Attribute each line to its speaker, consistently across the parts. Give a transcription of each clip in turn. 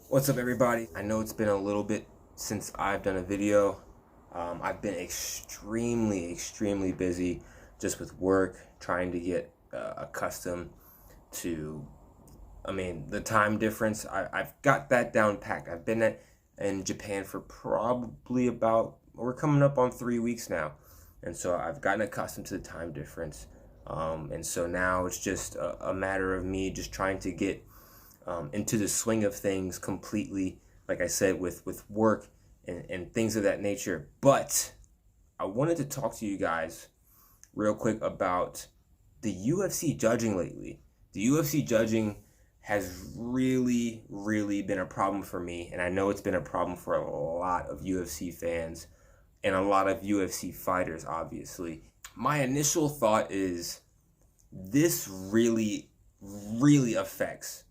Speaker 1: What's up, everybody? I know it's been a little bit since I've done a video. I've been extremely busy just with work, trying to get accustomed to, the time difference. I've got that down packed. I've been in Japan for probably we're coming up on 3 weeks now. And so I've gotten accustomed to the time difference. And so now it's just a matter of me just trying to get into the swing of things completely, like I said, with work and things of that nature. But I wanted to talk to you guys real quick about the UFC judging lately. The UFC judging has really been a problem for me, and I know it's been a problem for a lot of UFC fans and a lot of UFC fighters, obviously. My initial thought is this really affects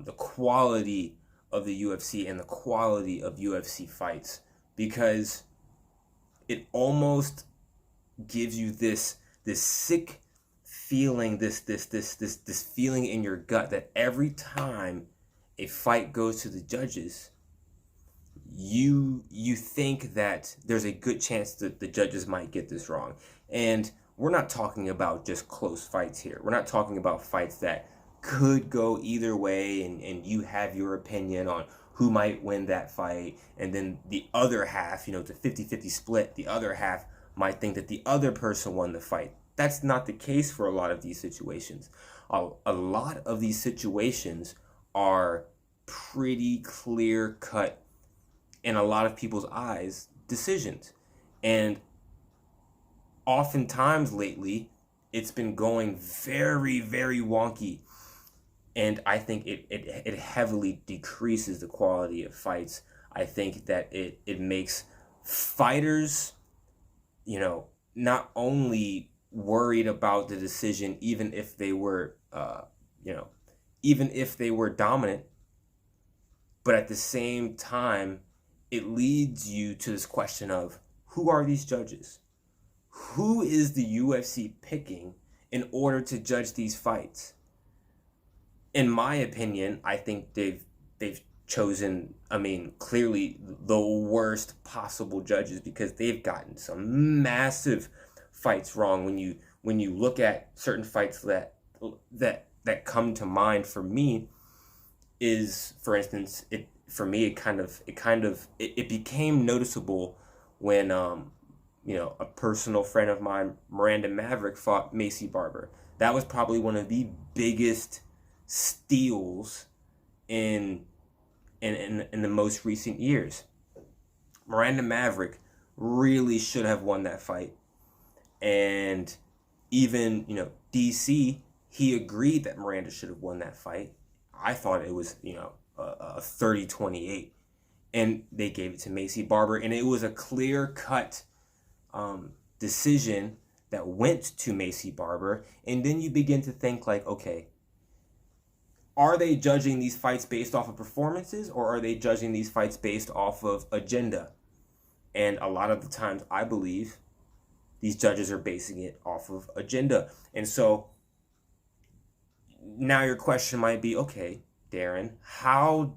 Speaker 1: the quality of the UFC and the quality of UFC fights, because it almost gives you this sick feeling, this feeling in your gut that every time a fight goes to the judges, you think that there's a good chance that the judges might get this wrong. And we're not talking about just close fights here. We're not talking about fights that could go either way, and you have your opinion on who might win that fight, and then the other half, it's a 50-50 split, the other half might think that the other person won the fight. That's not the case for a lot of these situations. A lot of these situations are pretty clear cut, in a lot of people's eyes, decisions. And oftentimes lately, it's been going very wonky. And I think it heavily decreases the quality of fights. I think that it makes fighters, not only worried about the decision, even if they were, even if they were dominant, but at the same time, it leads you to this question of, who are these judges? Who is the UFC picking in order to judge these fights? In my opinion, I think they've chosen, clearly the worst possible judges, because they've gotten some massive fights wrong. When you look at certain fights that come to mind for me, is, for instance, it became noticeable when a personal friend of mine, Miranda Maverick, fought Macy Barber. That was probably one of the biggest steals in the most recent years. Miranda Maverick really should have won that fight, and even DC, he agreed that Miranda should have won that fight. I thought it was a 30-28, and they gave it to Macy Barber, and it was a clear cut decision that went to Macy Barber. And then you begin to think, like, okay, are they judging these fights based off of performances, or are they judging these fights based off of agenda? And a lot of the times, I believe these judges are basing it off of agenda. And so now your question might be, okay, Darren, how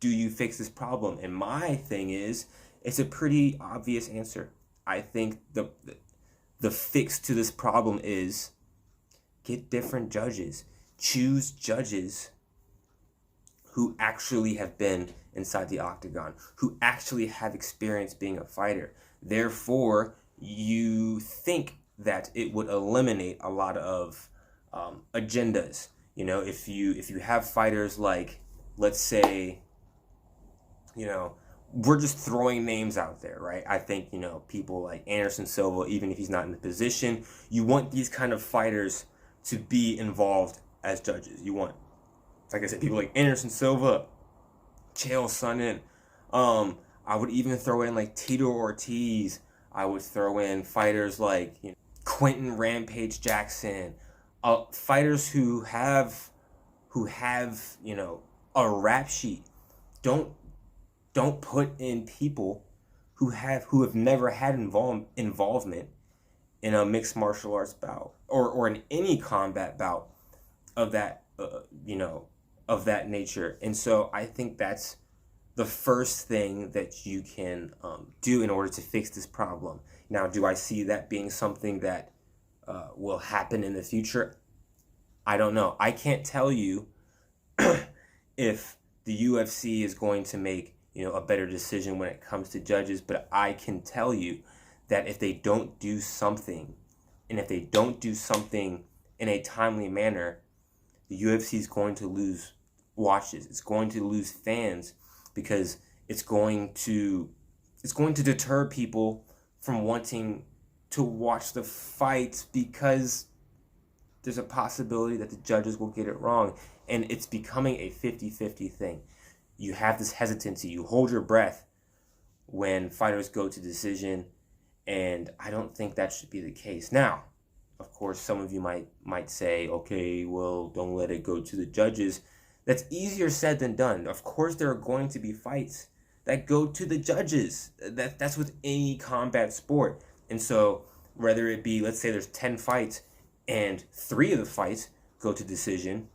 Speaker 1: do you fix this problem? And my thing is, it's a pretty obvious answer. I think the fix to this problem is get different judges. Choose judges who actually have been inside the octagon, who actually have experience being a fighter. Therefore, you think that it would eliminate a lot of agendas. If you have fighters like, let's say, we're just throwing names out there, right? I think, people like Anderson Silva, even if he's not in the position, you want these kind of fighters to be involved as judges. You want, like I said, people like Anderson Silva, Chael Sonnen. I would even throw in like Tito Ortiz. I would throw in fighters like Quentin Rampage Jackson, fighters who have a rap sheet. Don't put in people who have never had involvement in a mixed martial arts bout, or in any combat bout of that of that nature. And so I think that's the first thing that you can do in order to fix this problem. Now, do I see that being something that will happen in the future? I don't know. I can't tell you if the UFC is going to make, a better decision when it comes to judges, but I can tell you that if they don't do something, and if they don't do something in a timely manner, the UFC is going to lose watches. It's going to lose fans because it's going to deter people from wanting to watch the fights because there's a possibility that the judges will get it wrong. And it's becoming a 50-50 thing. You have this hesitancy. You hold your breath when fighters go to decision, and I don't think that should be the case. Now, of course, some of you might say, okay, well, don't let it go to the judges. That's easier said than done. Of course, there are going to be fights that go to the judges. That's with any combat sport. And so whether it be, let's say there's 10 fights and 3 of the fights go to decision,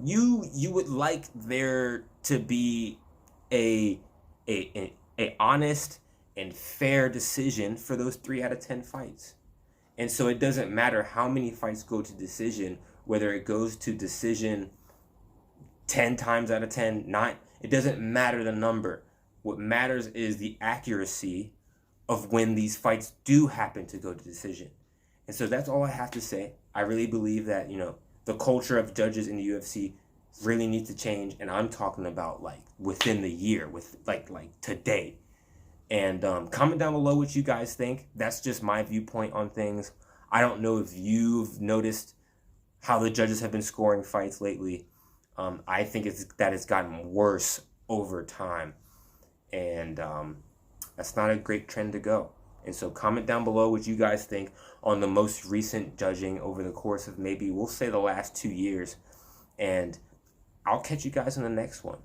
Speaker 1: you would like there to be a honest and fair decision for those 3 out of 10 fights. And so it doesn't matter how many fights go to decision, whether it goes to decision 10 times out of 10, 9, it doesn't matter the number. What matters is the accuracy of when these fights do happen to go to decision. And so that's all I have to say. I really believe that, the culture of judges in the UFC really needs to change. And I'm talking about like within the year, with like today. And comment down below what you guys think. That's just my viewpoint on things. I don't know if you've noticed how the judges have been scoring fights lately. I think it's gotten worse over time. And that's not a great trend to go. And so comment down below what you guys think on the most recent judging over the course of maybe, we'll say, the last 2 years. And I'll catch you guys in the next one.